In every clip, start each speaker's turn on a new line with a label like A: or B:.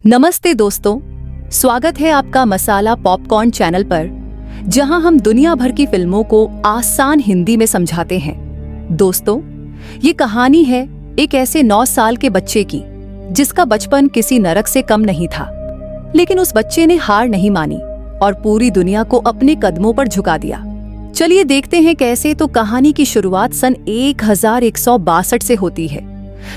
A: नमस्ते दोस्तों, स्वागत है आपका मसाला पॉपकॉर्न चैनल पर, जहां हम दुनिया भर की फिल्मों को आसान हिंदी में समझाते हैं। दोस्तों, ये कहानी है एक ऐसे 9 साल के बच्चे की जिसका बचपन किसी नरक से कम नहीं था। लेकिन उस बच्चे ने हार नहीं मानी और पूरी दुनिया को अपने कदमों पर झुका दिया। चलिए देखते हैं कैसे। तो कहानी की शुरुआत सन 1162 से होती है,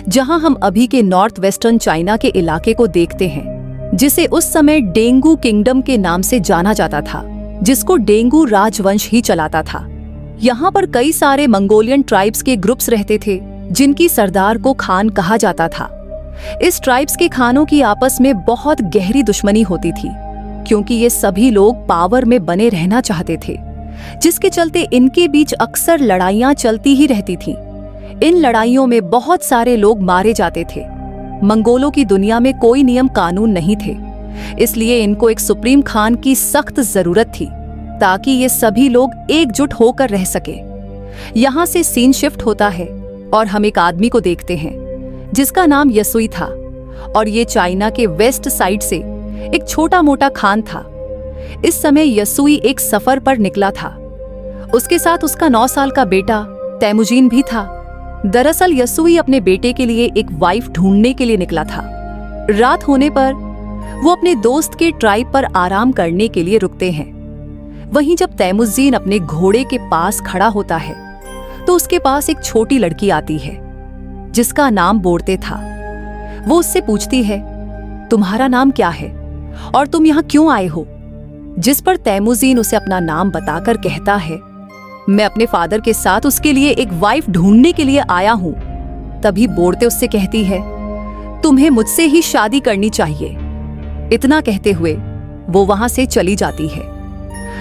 A: जहां हम अभी के नॉर्थ वेस्टर्न चाइना के इलाके को देखते हैं, जिसे उस समय डेंगू किंगडम के नाम से जाना जाता था, जिसको डेंगू राजवंश ही चलाता था। यहाँ पर कई सारे मंगोलियन ट्राइब्स के ग्रुप्स रहते थे, जिनकी सरदार को खान कहा जाता था। इस ट्राइब्स के खानों की आपस में बहुत गहरी दुश्मनी होती थी, क्योंकि ये सभी लोग पावर में बने रहना चाहते थे, जिसके चलते इनके बीच अक्सर लड़ाइयाँ चलती ही रहती थीं। इन लड़ाइयों में बहुत सारे लोग मारे जाते थे। मंगोलों की दुनिया में कोई नियम कानून नहीं थे, इसलिए इनको एक सुप्रीम खान की सख्त जरूरत थी, ताकि ये सभी लोग एकजुट होकर रह सके। यहाँ से सीन शिफ्ट होता है और हम एक आदमी को देखते हैं जिसका नाम यसुई था, और ये चाइना के वेस्ट साइड से एक छोटा मोटा खान था। इस समय यसुई एक सफर पर निकला था। उसके साथ उसका 9 साल का बेटा तैमुजीन भी था। दरअसल यसुई अपने बेटे के लिए एक वाइफ ढूंढने के लिए निकला था। रात होने पर वो अपने दोस्त के ट्राइब पर आराम करने के लिए रुकते हैं। वहीं जब तैमुजीन अपने घोड़े के पास खड़ा होता है, तो उसके पास एक छोटी लड़की आती है जिसका नाम बोर्ते था। वो उससे पूछती है, तुम्हारा नाम क्या है और तुम यहाँ क्यों आए हो? जिस पर तैमुजीन उसे अपना नाम बताकर कहता है, मैं अपने फादर के साथ उसके लिए एक वाइफ ढूंढने के लिए आया हूं। तभी बोर्ते उससे कहती है, तुम्हें मुझसे ही शादी करनी चाहिए। इतना कहते हुए वो वहां से चली जाती है।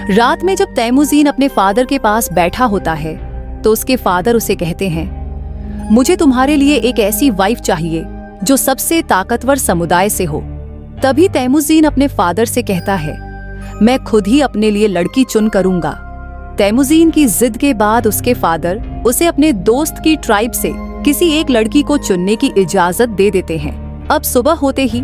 A: रात में जब तैमुजीन अपने फादर के पास बैठा होता है, तो उसके फादर उसे कहते हैं, मुझे तुम्हारे लिए एक ऐसी वाइफ चाहिए जो सबसे ताकतवर समुदाय से हो। तभी तैमुजीन अपने फादर से कहता है, मैं खुद ही अपने लिए लड़की चुन करूंगा। तैमुजीन की जिद के बाद उसके फादर उसे अपने दोस्त की ट्राइब से किसी एक लड़की को चुनने की इजाजत दे देते हैं। अब सुबह होते ही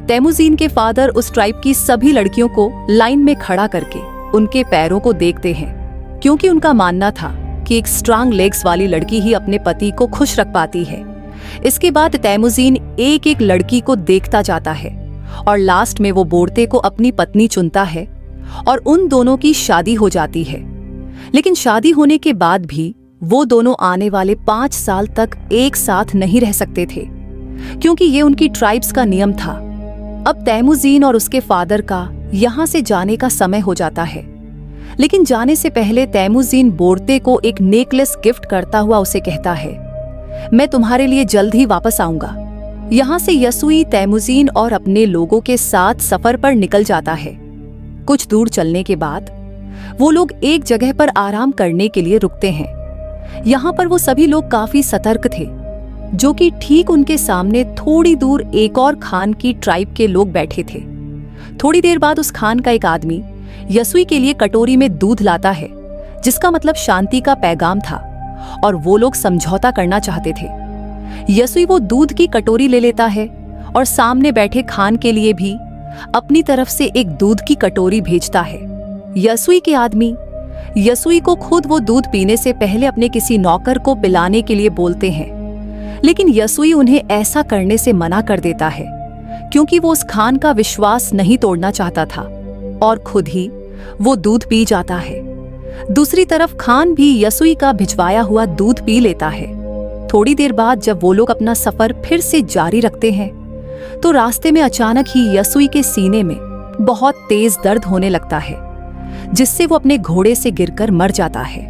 A: तैमुजीन के फादर उस ट्राइब की सभी लड़कियों को लाइन में खड़ा करके उनके पैरों को देखते हैं, क्योंकि उनका मानना था कि एक स्ट्रांग लेग्स वाली लड़की ही अपने पति को खुश रख पाती है। इसके बाद तैमुजीन एक एक लड़की को देखता जाता है और लास्ट में वो बोर्ते को अपनी पत्नी चुनता है और उन दोनों की शादी हो जाती है। लेकिन शादी होने के बाद भी वो दोनों आने वाले 5 साल तक एक साथ नहीं रह सकते थे, क्योंकि ये उनकी ट्राइब्स का नियम था। अब तैमुजीन और उसके फादर का यहाँ से जाने का समय हो जाता है। लेकिन जाने से पहले तैमुजीन बोर्ते को एक नेकलेस गिफ्ट करता हुआ उसे कहता है, मैं तुम्हारे लिए जल्द ही वापस आऊंगा। यहाँ से यसुई तैमुजीन और अपने लोगों के साथ सफर पर निकल जाता है। कुछ दूर चलने के बाद वो लोग एक जगह पर आराम करने के लिए रुकते हैं। यहाँ पर वो सभी लोग काफी सतर्क थे, जो कि ठीक उनके सामने थोड़ी दूर एक और खान की ट्राइब के लोग बैठे थे। थोड़ी देर बाद उस खान का एक आदमी यसुई के लिए कटोरी में दूध लाता है, जिसका मतलब शांति का पैगाम था, और वो लोग समझौता करना चाहते थे। यसुई वो दूध की कटोरी ले लेता है और सामने बैठे खान के लिए भी अपनी तरफ से एक दूध की कटोरी भेजता है। यसुई के आदमी यसुई को खुद वो दूध पीने से पहले अपने किसी नौकर को पिलाने के लिए बोलते हैं, लेकिन यसुई उन्हें ऐसा करने से मना कर देता है, क्योंकि वो उस खान का विश्वास नहीं तोड़ना चाहता था और खुद ही वो दूध पी जाता है। दूसरी तरफ खान भी यसुई का भिजवाया हुआ दूध पी लेता है। थोड़ी देर बाद जब वो लोग अपना सफर फिर से जारी रखते हैं, तो रास्ते में अचानक ही यसुई के सीने में बहुत तेज दर्द होने लगता है, जिससे वो अपने घोड़े से गिरकर मर जाता है।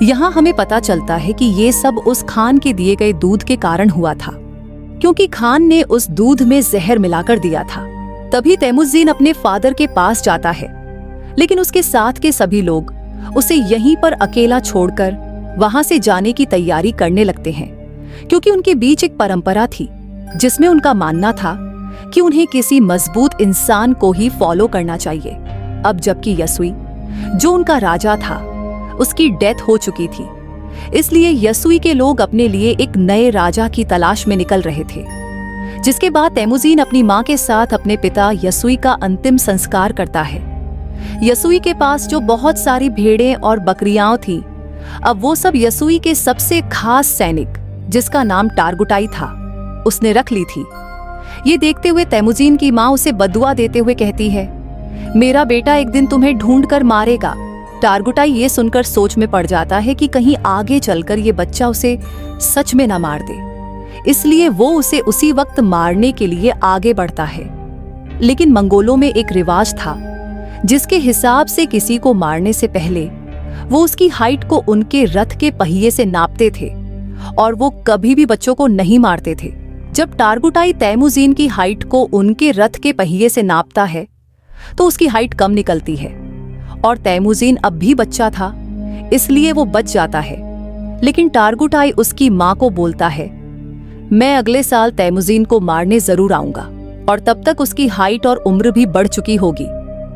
A: यहाँ हमें पता चलता है कि ये सब उस खान के दिए गए दूध के कारण हुआ था, क्योंकि खान ने उस दूध में जहर मिलाकर दिया था। तभी तैमुजीन अपने फादर के पास जाता है, लेकिन उसके साथ के सभी लोग उसे यहीं पर अकेला छोड़कर वहां से जाने की तैयारी करने लगते हैं, क्योंकि उनके बीच एक परंपरा थी जिसमें उनका मानना था कि उन्हें किसी मजबूत इंसान को ही फॉलो करना चाहिए। अब जबकि यसुई, जो उनका राजा था, उसकी डेथ हो चुकी थी, इसलिए यसुई के लोग अपने लिए एक नए राजा की तलाश में निकल रहे थे। जिसके बाद तैमुजीन अपनी माँ के साथ अपने पिता यसुई का अंतिम संस्कार करता है। यसुई के पास जो बहुत सारी भेड़ें और बकरियां थी, अब वो सब यसुई के सबसे खास सैनिक, जिसका नाम टारगुटाई था, उसने रख ली थी। ये देखते हुए तैमुजीन की माँ उसे बद्दुआ देते हुए कहती है, मेरा बेटा एक दिन तुम्हें ढूंढ कर मारेगा। टारगुटाई ये सुनकर सोच में पड़ जाता है कि कहीं आगे चलकर ये बच्चा उसे सच में ना मार दे, इसलिए वो उसे उसी वक्त मारने के लिए आगे बढ़ता है। लेकिन मंगोलों में एक रिवाज था जिसके हिसाब से किसी को मारने से पहले वो उसकी हाइट को उनके रथ के पहिए से नापते थे और वो कभी भी बच्चों को नहीं मारते थे। जब टारगुटाई तैमुजीन की हाइट को उनके रथ के पहिए से नापता है तो उसकी हाइट कम निकलती है और तैमुजीन अब भी बच्चा था, इसलिए वो बच जाता है। लेकिन टारगुटाई उसकी माँ को बोलता है, मैं अगले साल तैमुजीन को मारने जरूर आऊंगा और तब तक उसकी हाइट और उम्र भी बढ़ चुकी होगी।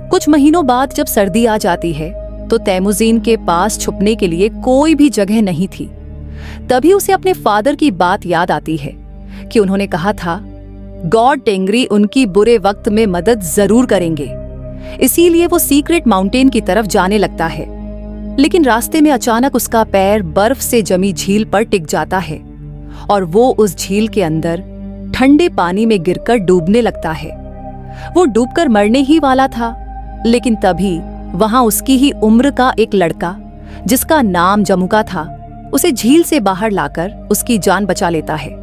A: कुछ महीनों बाद जब सर्दी आ जाती है तो तैमुजीन के पास छुपने के लिए कोई भी जगह नहीं थी। तभी उसे अपने फादर की बात याद आती है कि उन्होंने कहा था, गॉड टेंगरी उनकी बुरे वक्त में मदद जरूर करेंगे। इसीलिए वो सीक्रेट माउंटेन की तरफ जाने लगता है। लेकिन रास्ते में अचानक उसका पैर बर्फ से जमी झील पर टिक जाता है और वो उस झील के अंदर ठंडे पानी में गिरकर डूबने लगता है। वो डूबकर मरने ही वाला था, लेकिन तभी वहां उसकी ही उम्र का एक लड़का, जिसका नाम जमुका था, उसे झील से बाहर लाकर उसकी जान बचा लेता है।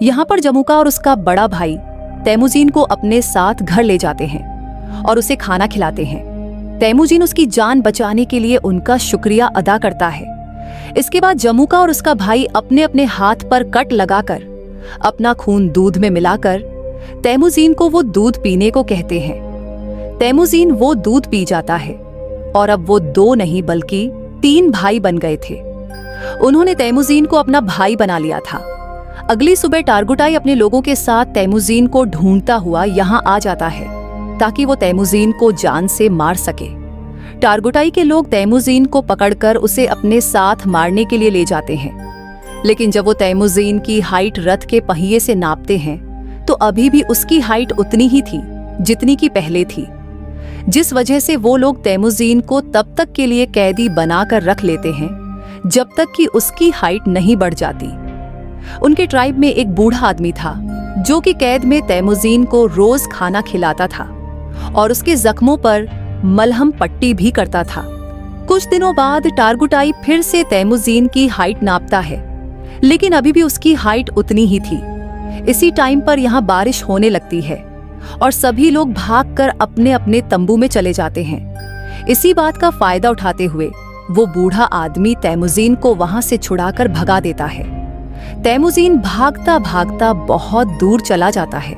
A: यहाँ पर जमुका और उसका बड़ा भाई तैमुजीन को अपने साथ घर ले जाते हैं और उसे खाना खिलाते हैं। तैमुजीन उसकी जान बचाने के लिए उनका शुक्रिया अदा करता है। इसके बाद जमुका और उसका भाई अपने अपने हाथ पर कट लगाकर अपना खून दूध में मिलाकर तैमुजीन को वो दूध पीने को कहते हैं। तैमुजीन वो दूध पी जाता है और अब वो 2 नहीं बल्कि 3 भाई बन गए थे। उन्होंने तैमुजीन को अपना भाई बना लिया था। अगली सुबह टारगुटाई अपने लोगों के साथ तैमुजीन को ढूंढता हुआ यहाँ आ जाता है ताकि वो तैमुजीन को जान से मार सके। टारगुटाई के लोग तैमुजीन को पकड़कर उसे अपने साथ मारने के लिए ले जाते हैं। लेकिन जब वो तैमुजीन की हाइट रथ के पहिए से नापते हैं तो अभी भी उसकी हाइट उतनी ही थी जितनी की पहले थी, जिस वजह से वो लोग तैमुजीन को तब तक के लिए कैदी बनाकर रख लेते हैं जब तक कि उसकी हाइट नहीं बढ़ जाती। उनके ट्राइब में एक बूढ़ा आदमी था जो कि कैद में तैमुजीन को रोज खाना खिलाता था और उसके जख्मों पर मलहम पट्टी भी करता था। कुछ दिनों बाद टारगुटाई फिर से तैमुजीन की हाइट नापता है, लेकिन अभी भी उसकी हाइट उतनी ही थी। इसी टाइम पर यहाँ बारिश होने लगती है और सभी लोग भागकर अपने अपने तंबू में चले जाते हैं। इसी बात का फायदा उठाते हुए वो बूढ़ा आदमी तैमुजीन को वहां से छुड़ाकर भगा देता है। तैमुजीन भागता भागता बहुत दूर चला जाता है।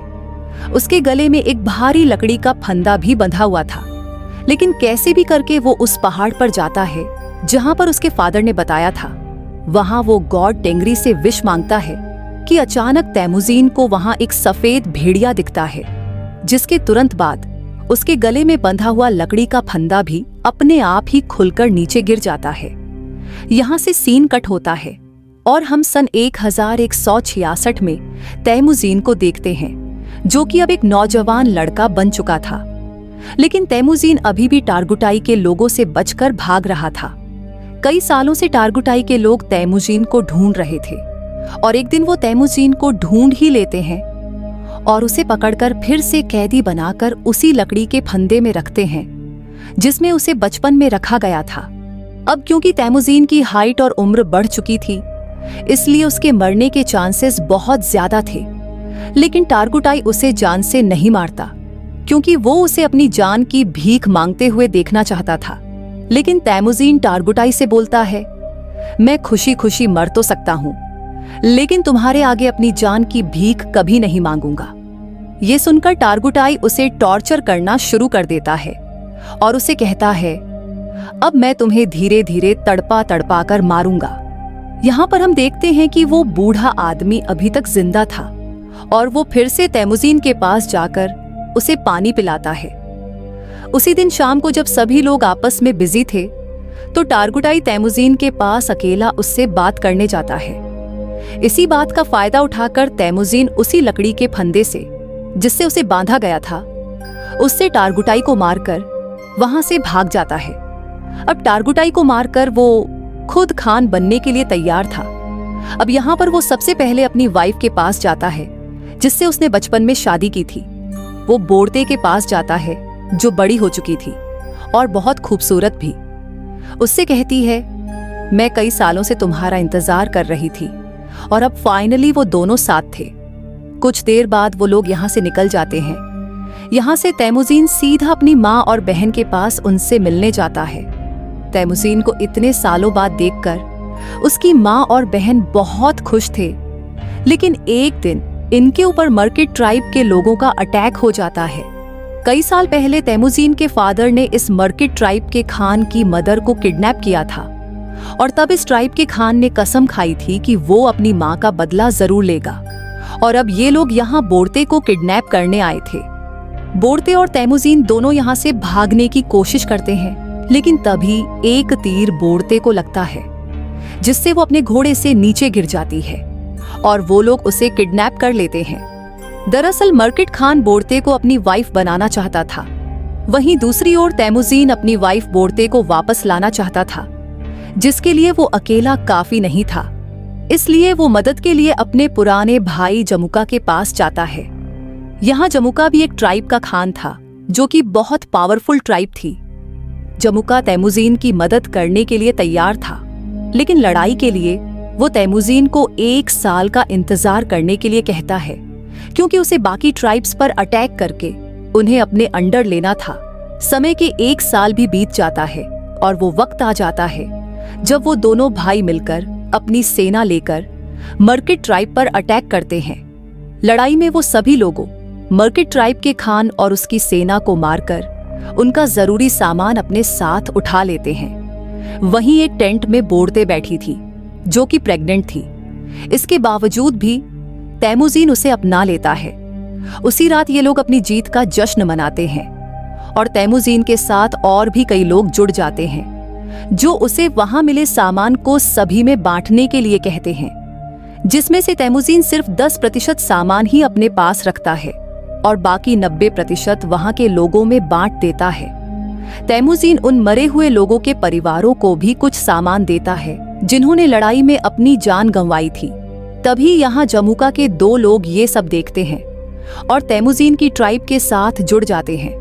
A: उसके गले में एक भारी लकड़ी का फंदा भी बंधा हुआ था, लेकिन कैसे भी करके वो उस पहाड़ पर जाता है जहां पर उसके फादर ने बताया था। वहां वो गॉड टेंगरी से विश मांगता है कि अचानक तैमुजीन को वहां एक सफेद भेड़िया दिखता है, जिसके तुरंत बाद उसके गले में बंधा हुआ लकड़ी का फंदा भी अपने आप ही खुलकर नीचे गिर जाता है। यहाँ से सीन कट होता है और हम सन 1166 में तैमुजीन को देखते हैं, जो कि अब एक नौजवान लड़का बन चुका था। लेकिन तैमुजीन अभी भी टारगुटाई के लोगों से बचकर भाग रहा था। कई सालों से टारगुटाई के लोग तैमुजीन को ढूंढ रहे थे और एक दिन वो तैमुजीन को ढूंढ ही लेते हैं और उसे पकड़कर फिर से कैदी बनाकर उसी लकड़ी के फंदे में रखते हैं जिसमें उसे बचपन में रखा गया था। अब क्योंकि तैमुजीन की हाइट और उम्र बढ़ चुकी थी, इसलिए उसके मरने के चांसेस बहुत ज्यादा थे। लेकिन टारगुटाई उसे जान से नहीं मारता, क्योंकि वो उसे अपनी जान की भीख मांगते हुए देखना चाहता था। लेकिन तैमुजीन टारगुटाई से बोलता है, मैं खुशी खुशी मर तो सकता हूँ, लेकिन तुम्हारे आगे अपनी जान की भीख कभी नहीं मांगूंगा। ये सुनकर टारगुटाई उसे टॉर्चर करना शुरू कर देता है और उसे कहता है, अब मैं तुम्हें धीरे धीरे तड़पा तड़पा कर मारूंगा। यहाँ पर हम देखते हैं कि वो बूढ़ा आदमी अभी तक जिंदा था और वो फिर से तैमुजीन के पास जाकर उसे पानी पिलाता है। उसी दिन शाम को जब सभी लोग आपस में बिजी थे, तो टारगुटाई तैमुजीन के पास अकेला उससे बात करने जाता है। इसी बात का फायदा उठाकर तैमुजीन उसी लकड़ी के फंदे से जिससे उसे बांधा गया था, उससे टारगुटाई को मारकर वहां से भाग जाता है। अब टारगुटाई को मारकर वो खुद खान बनने के लिए तैयार था। अब यहाँ पर वो सबसे पहले अपनी वाइफ के पास जाता है जिससे उसने बचपन में शादी की थी। वो बोर्ते के पास जाता है जो बड़ी हो चुकी थी और बहुत खूबसूरत भी। उससे कहती है, मैं कई सालों से तुम्हारा इंतजार कर रही थी और अब फाइनली वो दोनों साथ थे। कुछ देर बाद वो लोग यहाँ से निकल जाते हैं। यहाँ से तैमुजीन सीधा अपनी माँ और बहन के पास उनसे मिलने जाता है। तैमुजीन को इतने सालों बाद देखकर उसकी माँ और बहन बहुत खुश थे, लेकिन एक दिन इनके ऊपर मर्किट ट्राइब के लोगों का अटैक हो जाता है। कई साल पहले तैमुजीन के फादर ने इस मर्किट ट्राइब के खान की मदर को किडनैप किया था और तब इस ट्राइब के खान ने कसम खाई थी कि वो अपनी माँ का बदला जरूर लेगा। और अब ये लोग यहाँ बोर्ते को किडनैप करने आए थे। बोर्ते और तैमुजीन दोनों यहाँ से भागने की कोशिश करते हैं, लेकिन तभी एक तीर बोर्ते को लगता है जिससे वो अपने घोड़े से नीचे गिर जाती है और वो लोग उसे किडनैप कर लेते हैं। दरअसल मर्किट खान बोर्ते को अपनी वाइफ बनाना चाहता था, वहीं दूसरी ओर तैमुजीन अपनी वाइफ बोर्ते को वापस लाना चाहता था, जिसके लिए वो अकेला काफी नहीं था। इसलिए वो मदद के लिए अपने पुराने भाई जमुका के पास जाता है। यहाँ जमुका भी एक ट्राइब का खान था जो कि बहुत पावरफुल ट्राइब थी। जमुका तैमुजीन की मदद करने के लिए तैयार था, लेकिन लड़ाई के लिए वो तैमुजीन को 1 साल का इंतजार करने के लिए कहता है, क्योंकि उसे बाकी ट्राइब्स पर अटैक करके उन्हें अपने अंडर लेना था। समय के 1 साल भी बीत जाता है और वो वक्त आ जाता है जब वो दोनों भाई मिलकर अपनी सेना लेकर मर्किट ट्राइब पर अटैक करते हैं। लड़ाई में वो सभी लोगों मर्किट ट्राइब के खान और उसकी सेना को मारकर उनका जरूरी सामान अपने साथ उठा लेते हैं। वहीं एक टेंट में बोर्ते बैठी थी जो कि प्रेग्नेंट थी। इसके बावजूद भी तैमुजीन उसे अपना लेता है। उसी रात ये लोग अपनी जीत का जश्न मनाते हैं और तैमुजीन के साथ और भी कई लोग जुड़ जाते हैं जो उसे वहां मिले सामान को सभी में बांटने के लिए कहते हैं, जिसमें से तैमुजीन सिर्फ 10% सामान ही अपने पास रखता है और बाकी 90% वहां के लोगों में बांट देता है। तैमुजीन उन मरे हुए लोगों के परिवारों को भी कुछ सामान देता है जिन्होंने लड़ाई में अपनी जान गंवाई थी। तभी यहाँ जमुका के 2 लोग ये सब देखते हैं और तैमुजीन की ट्राइब के साथ जुड़ जाते हैं।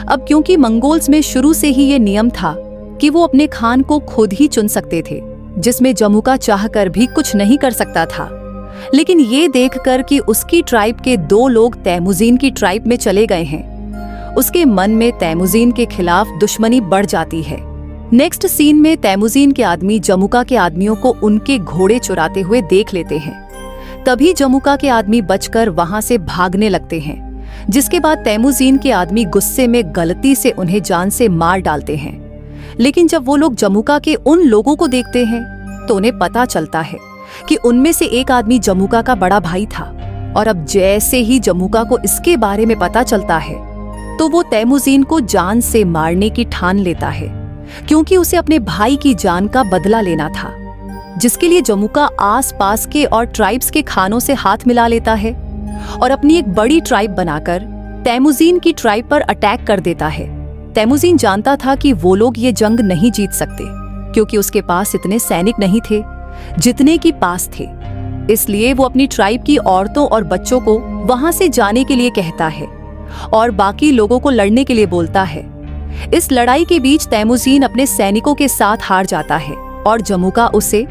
A: अब क्योंकि मंगोल्स में शुरू से ही ये नियम था कि वो अपने खान को खुद ही चुन सकते थे, जिसमें जमुका चाहकर भी कुछ नहीं कर सकता था। लेकिन ये देखकर कि उसकी ट्राइब के 2 लोग तैमुजीन की ट्राइब में चले गए हैं, उसके मन में तैमुजीन के खिलाफ दुश्मनी बढ़ जाती है। नेक्स्ट सीन में तैमुजीन के आदमी जमुका के आदमियों को उनके घोड़े चुराते हुए देख लेते हैं। तभी जमुका के आदमी बचकर वहां से भागने लगते हैं, जिसके बाद तैमुजीन के आदमी गुस्से में गलती से उन्हें जान से मार डालते हैं। लेकिन जब वो लोग जमुका के उन लोगों को देखते हैं तो उन्हें पता चलता है कि उनमें से एक आदमी जमुका का बड़ा भाई था। और अब जैसे ही जमुका को इसके बारे में पता चलता है तो वो तैमुजीन को जान से मारने की ठान लेता है, क्योंकि उसे अपने भाई की जान का बदला लेना था, जिसके लिए जमुका आसपास के और ट्राइब्स के खानों से हाथ मिला लेता है और अपनी एक बड़ी ट्राइब बनाकर तैमुजीन की ट्राइब पर अटैक कर देता है। तैमुजीन जानता था कि वो लोग ये जंग नहीं जीत सकते, क्योंकि उसके पास इतने सैनिक नहीं थे जितने की पास थे। इसलिए वो अपनी ट्राइब की औरतों और बच्चों को वहां से जाने के लिए कहता है और बाकी लोगों को लड़ने के लिए बोलता है। इस लड़ाई के बीच तैमुजीन अपने सैनिकों के साथ हार जाता है और जमुका उसे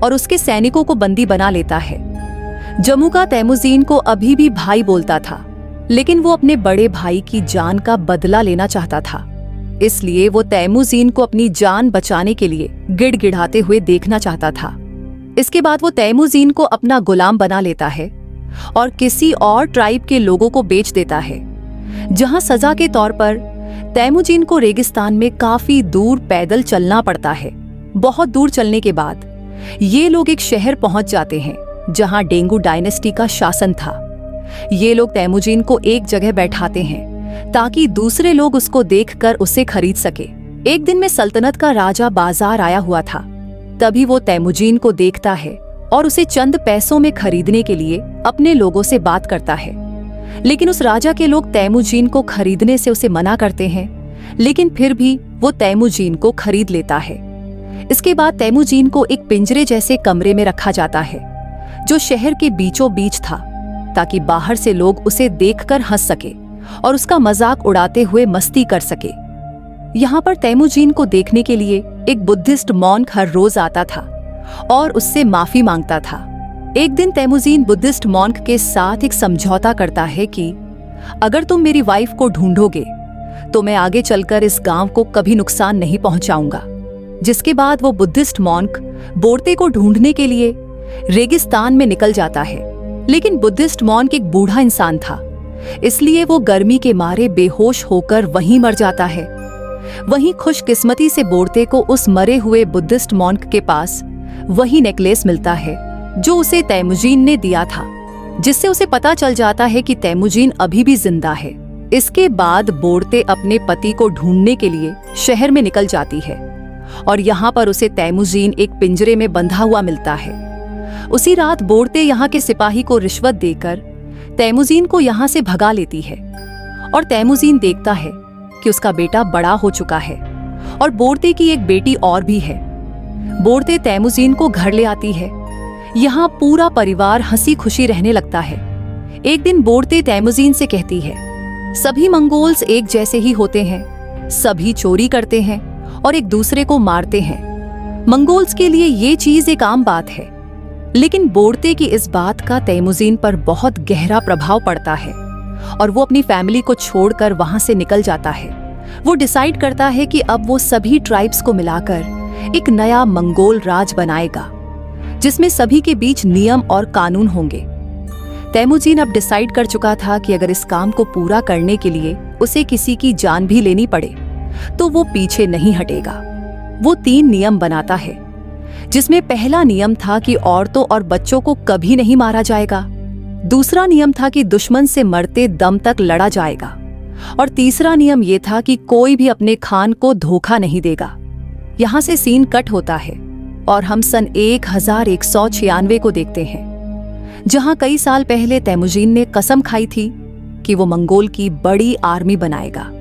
A: और उसके सैनिकों को बंदी बना लेता है। जमुका तैमुजीन को अभी भी भाई बोलता था, लेकिन वो अपने बड़े भाई की जान का बदला लेना चाहता था। इसलिए वो तैमुजीन को अपनी जान बचाने के लिए गिड़गिड़ाते हुए देखना चाहता था। इसके बाद वो तैमुजीन को अपना गुलाम बना लेता है और किसी और ट्राइब के लोगों को बेच देता है, जहां सजा के तौर पर तैमुजीन को रेगिस्तान में काफी दूर पैदल चलना पड़ता है। बहुत दूर चलने के बाद ये लोग एक शहर पहुंच जाते हैं जहां डेंगू डायनेस्टी का शासन था। ये लोग तैमुजीन को एक जगह बैठाते हैं ताकि दूसरे लोग उसको देखकर उसे खरीद सके। एक दिन में सल्तनत का राजा बाजार आया हुआ था। तभी वो तैमुजीन को देखता है और उसे चंद पैसों में खरीदने के लिए अपने लोगों से बात करता है। लेकिन उस राजा के लोग तैमूजीन को खरीदने से उसे मना करते हैं, लेकिन फिर भी वो तैमूजीन को खरीद लेता है। इसके बाद तैमूजीन को एक पिंजरे जैसे कमरे में रखा जाता है, जो शहर के बीचों बीच था, ताकि बाहर से लोग उसे देखकर हंस सके और उसका मजाक उड़ाते हुए मस्ती कर सके। यहाँ पर तैमूजीन को देखने के लिए एक बुद्धिस्ट मॉन्क हर रोज आता था और उससे माफी मांगता था। एक दिन तैमूजीन बुद्धिस्ट मॉन्क के साथ एक समझौता करता है कि अगर तुम मेरी वाइफ को ढूंढोगे तो मैं आगे चलकर इस गांव को कभी नुकसान नहीं पहुंचाऊंगा। जिसके बाद वो बुद्धिस्ट मॉन्क बोर्ते को ढूंढने के लिए रेगिस्तान में निकल जाता है। लेकिन बुद्धिस्ट मॉन्क एक बूढ़ा इंसान था, इसलिए वो गर्मी के मारे बेहोश होकर वहीं मर जाता है। वहीं खुशकिस्मती से बोर्ते को उस मरे हुए बुद्धिस्ट मॉन्क के पास वही नेकलेस मिलता है जो उसे तैमूजीन ने दिया था, जिससे उसे पता चल जाता है कि तैमूजीन अभी भी जिंदा है। इसके बाद बोर्ते अपने पति को ढूंढने के लिए शहर में निकल जाती है और यहाँ पर उसे तैमूजीन एक पिंजरे में बंधा हुआ मिलता है। उसी रात बोर्ते यहाँ के सिपाही को रिश्वत देकर तैमूजीन को यहाँ से भगा लेती है और तैमूजीन देखता है कि उसका बेटा बड़ा हो चुका है और बोर्ते की एक बेटी और भी है। बोर्ते तैमूजीन को घर ले आती है। यहाँ पूरा परिवार हंसी खुशी रहने लगता है। एक दिन बोर्ते तैमूजीन से कहती है, सभी मंगोल्स एक जैसे ही होते हैं, सभी चोरी करते हैं और एक दूसरे को मारते हैं। मंगोल्स के लिए ये चीज एक आम बात है। लेकिन बोर्ते की इस बात का तैमूजीन पर बहुत गहरा प्रभाव पड़ता है और वो अपनी फैमिली को छोड़कर वहां से निकल जाता है। वो डिसाइड करता है कि अब वो सभी ट्राइब्स को मिलाकर एक नया मंगोल राज बनाएगा, जिसमें सभी के बीच नियम और कानून होंगे। तैमूजीन अब डिसाइड कर चुका था कि अगर इस काम को पूरा करने के लिए उसे किसी की जान भी लेनी पड़े तो वो पीछे नहीं हटेगा। वो 3 नियम बनाता है, जिसमें पहला नियम था कि औरतों और बच्चों को कभी नहीं मारा जाएगा। दूसरा नियम था कि दुश्मन से मरते दम तक लड़ा जाएगा और तीसरा नियम ये था कि कोई भी अपने खान को धोखा नहीं देगा। यहाँ से सीन कट होता है और हम सन 1196 को देखते हैं, जहाँ कई साल पहले तैमूजीन ने कसम खाई थी कि वो मंगोल की बड़ी आर्मी बनाएगा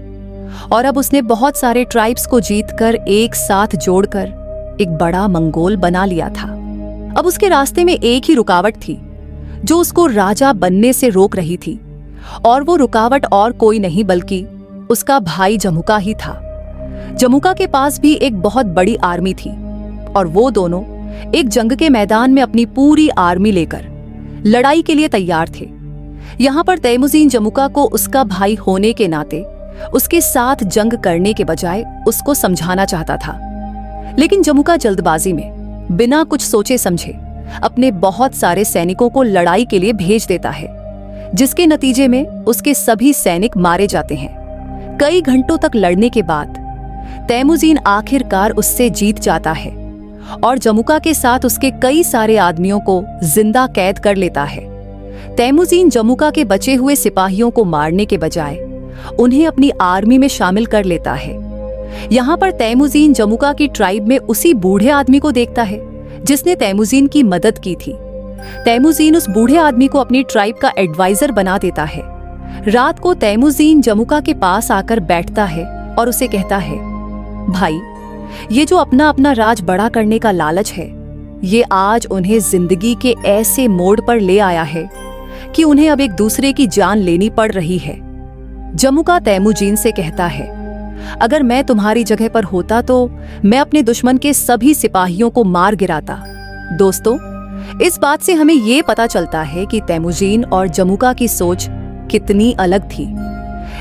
A: और अब उसने बहुत सारे ट्राइब्स को जीतकर एक साथ जोड़कर एक बड़ा मंगोल बना लिया था। अब उसके रास्ते में एक ही रुकावट थी जो उसको राजा बनने से रोक रही थी, और वो रुकावट और कोई नहीं बल्कि उसका भाई जमुका ही था। जमुका के पास भी एक बहुत बड़ी आर्मी थी और वो दोनों एक जंग के मैदान में अपनी पूरी आर्मी लेकर लड़ाई के लिए तैयार थे। यहाँ पर तैमूजीन जमुका को उसका भाई होने के नाते उसके साथ जंग करने के बजाय उसको समझाना चाहता था, लेकिन जमुका जल्दबाजी में बिना कुछ सोचे समझे अपने बहुत सारे सैनिकों को लड़ाई के लिए भेज देता है, जिसके नतीजे में उसके सभी सैनिक मारे जाते हैं। कई घंटों तक लड़ने के बाद तैमूजीन आखिरकार उससे जीत जाता है और जमुका के साथ उसके कई सारे आदमियों को जिंदा कैद कर लेता है। तैमूजीन जमुका के बचे हुए सिपाहियों को मारने के बजाय उन्हें अपनी आर्मी में शामिल कर लेता है। यहाँ पर तैमूजीन जमुका की ट्राइब में उसी बूढ़े आदमी को देखता है जिसने तैमूजीन की मदद की थी। तैमूजीन उस बूढ़े आदमी को अपनी ट्राइब का एडवाइजर बना देता है। रात को तैमूजीन जमुका के पास आकर बैठता है और उसे कहता है, भाई, ये जो अपना अपना राज बड़ा करने का लालच है, ये आज उन्हें जिंदगी के ऐसे मोड़ पर ले आया है कि उन्हें अब एक दूसरे की जान लेनी पड़ रही है। जमुका तैमूजीन से कहता है, अगर मैं तुम्हारी जगह पर होता तो मैं अपने दुश्मन के सभी सिपाहियों को मार गिराता। दोस्तों, इस बात से हमें ये पता चलता है कि तैमूजीन और जमुका की सोच कितनी अलग थी।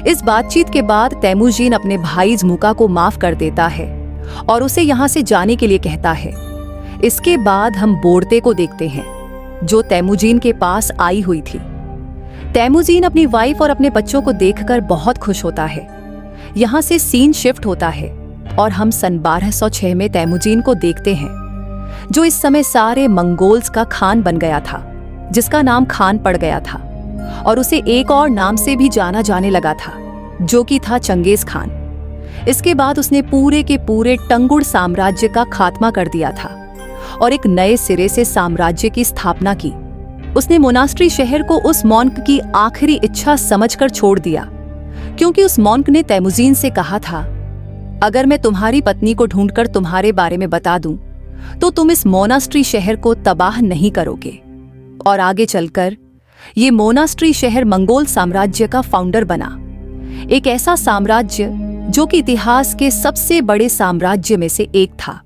A: इस बातचीत के बाद तैमूजीन अपने भाई जमुका को माफ कर देता है और उसे यहाँ से जाने के लिए कहता है। इसके बाद हम बोर्ते को देखते हैं, जो तैमूजीन के पास आई हुई थी। तैमूजीन अपनी वाइफ और अपने बच्चों को देखकर बहुत खुश होता है। यहाँ से सीन शिफ्ट होता है और हम सन 1206 में तैमूजीन को देखते हैं, जो इस समय सारे मंगोल्स का खान बन गया था, जिसका नाम खान पड़ गया था और उसे एक और नाम से भी जाना जाने लगा था, जो कि था चंगेज खान। इसके बाद उसने पूरे के पूरे टंगुड़ साम्राज्य का खात्मा कर दिया था और एक नए सिरे से साम्राज्य की स्थापना की। उसने मोनास्ट्री शहर को उस मॉन्क की आखिरी इच्छा समझकर छोड़ दिया, क्योंकि उस मॉन्क ने तैमुजीन से कहा था, अगर मैं तुम्हारी पत्नी को ढूंढकर तुम्हारे बारे में बता दूं, तो तुम इस मोनास्ट्री शहर को तबाह नहीं करोगे। और आगे चलकर ये मोनास्ट्री शहर मंगोल साम्राज्य का फाउंडर बना, एक ऐसा साम्राज्य जो कि इतिहास के सबसे बड़े साम्राज्य में से एक था।